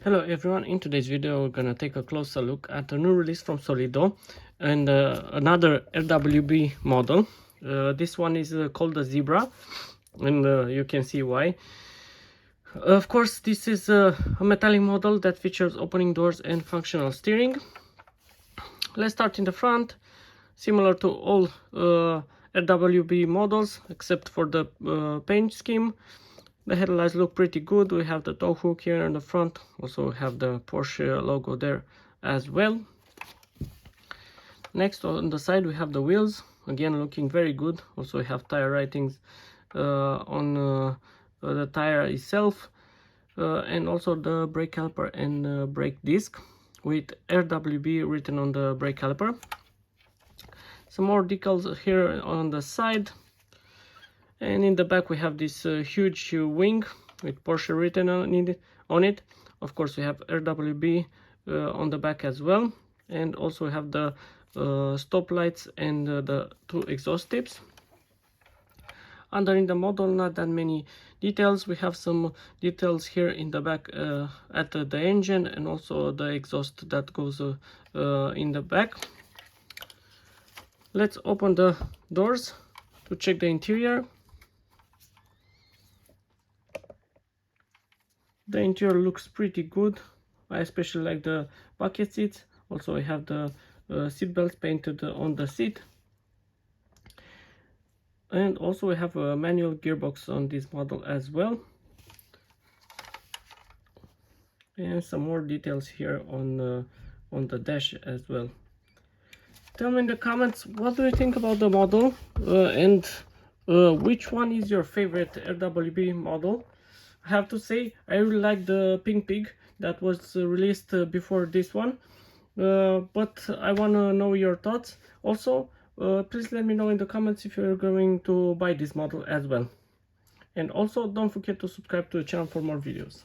Hello everyone, in today's video we're gonna take a closer look at a new release from Solido and another RWB model. This one is called the Zebra, and you can see why. Of course, this is a metallic model that features opening doors and functional steering. Let's start in the front. Similar to all RWB models except for the paint scheme. The headlights look pretty good. We have the tow hook here in the front. Also we have the Porsche logo there as well. Next on the side we have the wheels. Again, looking very good. Also we have tire ratings on the tire itself. And also the brake caliper and brake disc with RWB written on the brake caliper. Some more decals here on the side. And in the back we have this huge wing with Porsche written on it. Of course we have RWB on the back as well. And also we have the stop lights and the two exhaust tips. Underneath the model, not that many details. We have some details here in the back at the engine and also the exhaust that goes in the back. Let's open the doors to check the interior. The interior looks pretty good. I especially like the bucket seats. Also I have the seat belts painted on the seat. And also we have a manual gearbox on this model as well. And some more details here on the dash as well. Tell me in the comments, what do you think about the model? And which one is your favorite RWB model? I have to say, I really like the Pink Pig that was released before this one. But I want to know your thoughts. Also, please let me know in the comments if you're going to buy this model as well. And also, don't forget to subscribe to the channel for more videos.